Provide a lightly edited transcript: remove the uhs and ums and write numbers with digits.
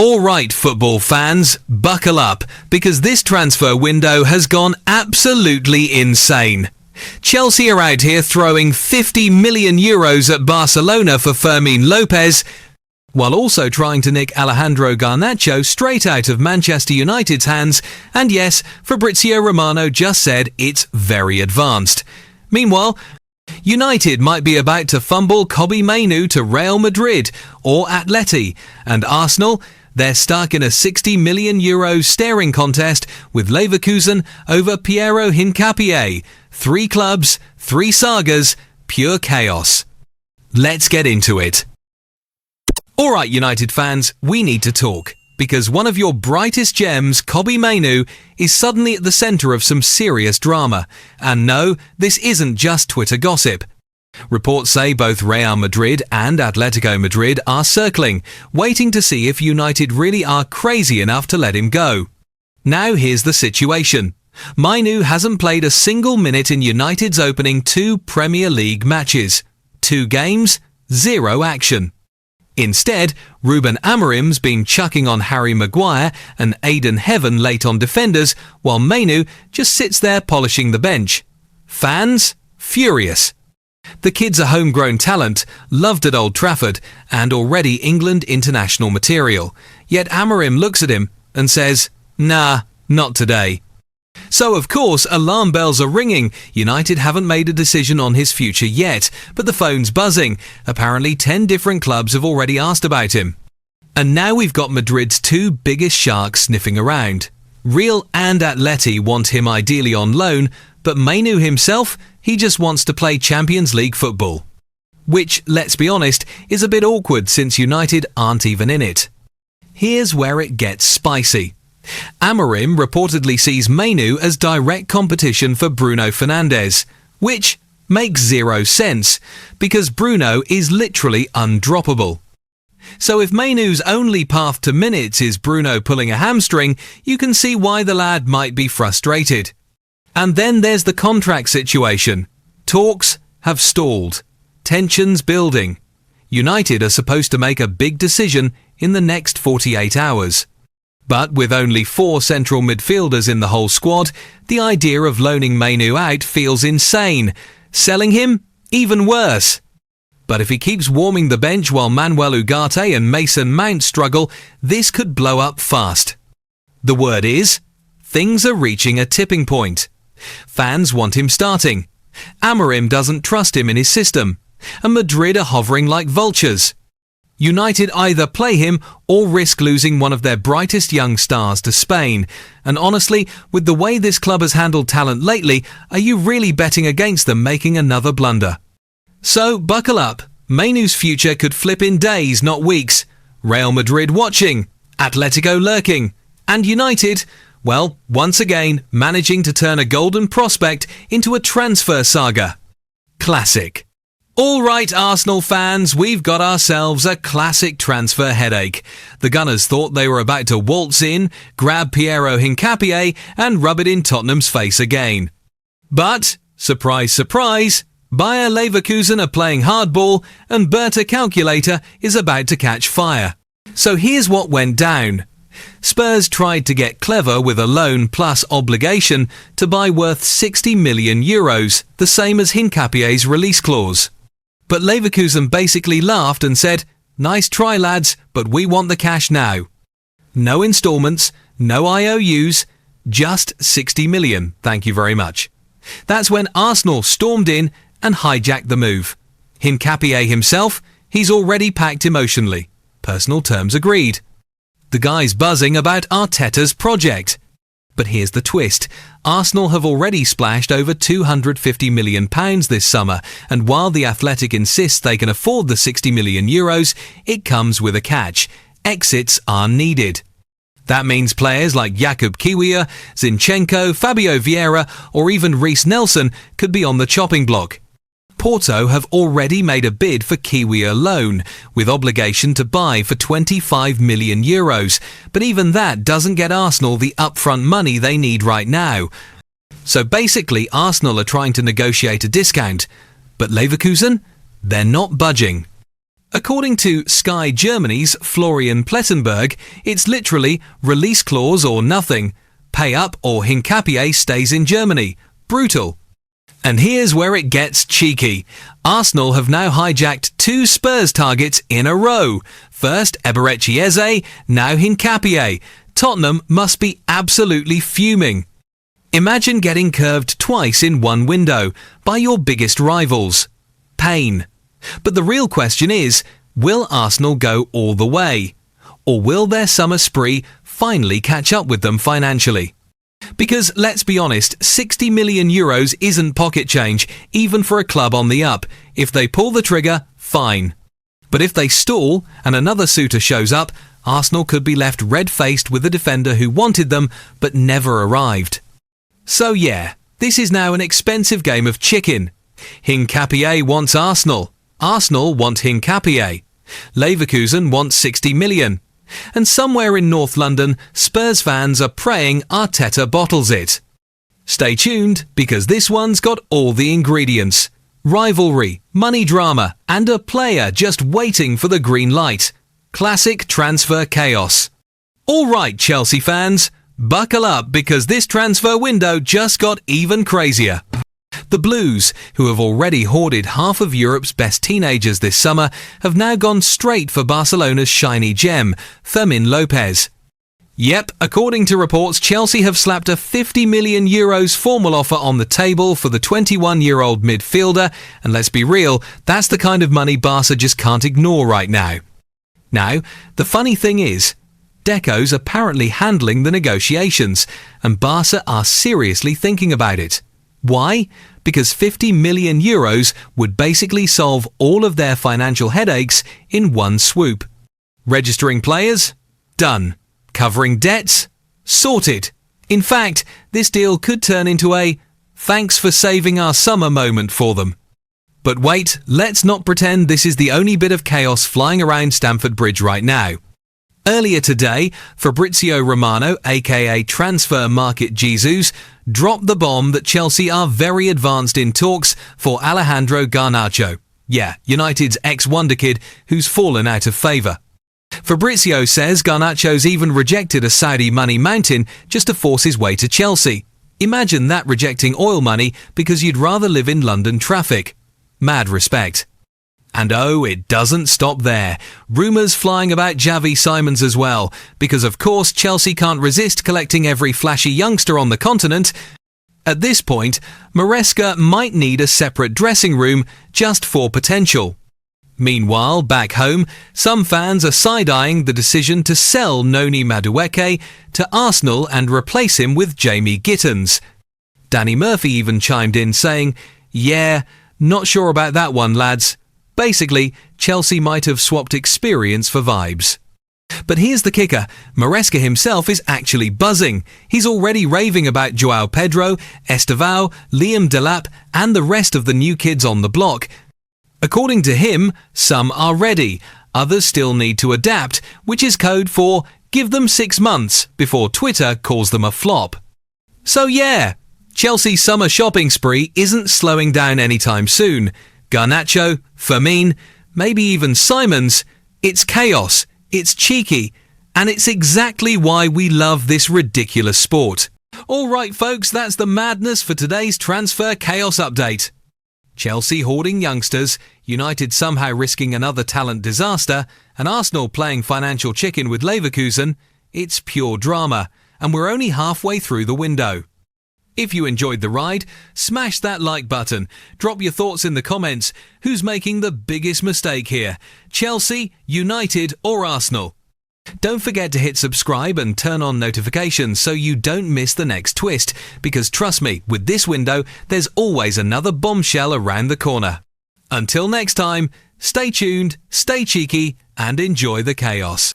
All right, football fans, buckle up, because this transfer window has gone absolutely insane. Chelsea are out here throwing €50 million at Barcelona for Fermín López, while also trying to nick Alejandro Garnacho straight out of Manchester United's hands, and yes, FABRIZIO Romano just said it's very advanced. Meanwhile, United might be about to fumble Kobbie Mainoo to Real Madrid or Atleti, and Arsenal, they're stuck in a €60 million staring contest with Leverkusen over Piero Hincapié. 3 clubs, 3 sagas, pure chaos. Let's get into it. Alright United fans, we need to talk, because one of your brightest gems, Kobbie Mainoo, is suddenly at the centre of some serious drama. And no, this isn't just Twitter gossip. Reports say both Real Madrid and Atletico Madrid are circling, waiting to see if United really are crazy enough to let him go. Now here's the situation. Mainoo hasn't played a single minute in United's opening 2 Premier League matches. 2 games, 0 action. Instead, Ruben Amorim's been chucking on Harry Maguire and Aiden Heaven late on defenders, while Mainoo just sits there polishing the bench. Fans? Furious. The kid's a homegrown talent, loved at Old Trafford, and already England international material. Yet Amorim looks at him and says, "Nah, not today." So of course, alarm bells are ringing. United haven't made a decision on his future yet, but the phone's buzzing. Apparently 10 different clubs have already asked about him. And now we've got Madrid's 2 biggest sharks sniffing around. Real and Atleti want him ideally on loan, but Mainoo himself, he just wants to play Champions League football. Which, let's be honest, is a bit awkward since United aren't even in it. Here's where it gets spicy. Amorim reportedly sees Mainoo as direct competition for Bruno Fernandes, which makes 0 sense, because Bruno is literally undroppable. So if Mainoo's only path to minutes is Bruno pulling a hamstring, you can see why the lad might be frustrated. And then there's the contract situation. Talks have stalled. Tensions building. United are supposed to make a big decision in the next 48 hours. But with only 4 central midfielders in the whole squad, the idea of loaning Mainoo out feels insane. Selling him? Even worse. But if he keeps warming the bench while Manuel Ugarte and Mason Mount struggle, this could blow up fast. The word is, things are reaching a tipping point. Fans want him starting. Amorim doesn't trust him in his system. And Madrid are hovering like vultures. United either play him or risk losing one of their brightest young stars to Spain. And honestly, with the way this club has handled talent lately, are you really betting against them making another blunder? So buckle up. Mainoo's future could flip in days, not weeks. Real Madrid watching, Atletico lurking, and United, well, once again, managing to turn a golden prospect into a transfer saga. Classic. All right, Arsenal fans, we've got ourselves a classic transfer headache. The Gunners thought they were about to waltz in, grab Piero Hincapié and rub it in Tottenham's face again. But, surprise, surprise, Bayer Leverkusen are playing hardball and Berta Calculator is about to catch fire. So here's what went down. Spurs tried to get clever with a loan plus obligation to buy worth €60 million, the same as Hincapié's release clause. But Leverkusen basically laughed and said, "Nice try lads, but we want the cash now." No instalments, no IOUs, just 60 million, thank you very much. That's when Arsenal stormed in and hijacked the move. Hincapié himself, he's already packed emotionally. Personal terms agreed. The guy's buzzing about Arteta's project. But here's the twist. Arsenal have already splashed over £250 million this summer, and while the Athletic insists they can afford the €60 million, it comes with a catch. Exits are needed. That means players like Jakub Kiwior, Zinchenko, Fabio Vieira, or even Reiss Nelson could be on the chopping block. Porto have already made a bid for Kiwior loan, with obligation to buy for €25 million, but even that doesn't get Arsenal the upfront money they need right now. So basically Arsenal are trying to negotiate a discount, but Leverkusen, they're not budging. According to Sky Germany's Florian Plettenberg, it's literally release clause or nothing. Pay up or Hincapié stays in Germany. Brutal. And here's where it gets cheeky. Arsenal have now hijacked 2 Spurs targets in a row. First Eberechi Eze, now Hincapié. Tottenham must be absolutely fuming. Imagine getting curved twice in one window by your biggest rivals. Pain. But the real question is, will Arsenal go all the way? Or will their summer spree finally catch up with them financially? Because let's be honest, 60 million euros isn't pocket change, even for a club on the up. If they pull the trigger, fine. But if they stall and another suitor shows up, Arsenal could be left red-faced with a defender who wanted them but never arrived. So yeah, this is now an expensive game of chicken. Hincapié wants Arsenal. Arsenal want Hincapié. Leverkusen wants 60 million. And somewhere in North London, Spurs fans are praying Arteta bottles it. Stay tuned, because this one's got all the ingredients. Rivalry, money drama, and a player just waiting for the green light. Classic transfer chaos. All right, Chelsea fans, buckle up, because this transfer window just got even crazier. The Blues, who have already hoarded half of Europe's best teenagers this summer, have now gone straight for Barcelona's shiny gem, Fermín López. Yep, according to reports, Chelsea have slapped a 50 million euros formal offer on the table for the 21-year-old midfielder, and let's be real, that's the kind of money Barca just can't ignore right now. Now, the funny thing is, Deco's apparently handling the negotiations, and Barca are seriously thinking about it. Why? Because 50 million euros would basically solve all of their financial headaches in one swoop. Registering players? Done. Covering debts? Sorted. In fact, this deal could turn into a thanks for saving our summer moment for them. But wait, let's not pretend this is the only bit of chaos flying around Stamford Bridge right now. Earlier today, FABRIZIO Romano, aka Transfer Market Jesus, dropped the bomb that Chelsea are very advanced in talks for Alejandro Garnacho. Yeah, United's ex-wonder kid who's fallen out of favour. Fabrizio says Garnacho's even rejected a Saudi money mountain just to force his way to Chelsea. Imagine that, rejecting oil money because you'd rather live in London traffic. Mad respect. And oh, it doesn't stop there. Rumours flying about Xavi Simons as well, because of course Chelsea can't resist collecting every flashy youngster on the continent. At this point, Maresca might need a separate dressing room just for potential. Meanwhile, back home, some fans are side-eyeing the decision to sell Noni Madueke to Arsenal and replace him with Jamie Gittins. Danny Murphy even chimed in saying, "Yeah, not sure about that one, lads." Basically, Chelsea might have swapped experience for vibes. But here's the kicker, Maresca himself is actually buzzing. He's already raving about João Pedro, Estevao, Liam Delap and the rest of the new kids on the block. According to him, some are ready, others still need to adapt, which is code for give them 6 months before Twitter calls them a flop. So yeah, Chelsea's summer shopping spree isn't slowing down anytime soon. Garnacho, Fermín, maybe even Simons, it's chaos, it's cheeky, and it's exactly why we love this ridiculous sport. Alright folks, that's the madness for today's transfer chaos update. Chelsea hoarding youngsters, United somehow risking another talent disaster, and Arsenal playing financial chicken with Leverkusen. It's pure drama, and we're only halfway through the window. If you enjoyed the ride, smash that like button. Drop your thoughts in the comments. Who's making the biggest mistake here? Chelsea, United or Arsenal? Don't forget to hit subscribe and turn on notifications so you don't miss the next twist, because trust me, with this window, there's always another bombshell around the corner. Until next time, stay tuned, stay cheeky, and enjoy the chaos.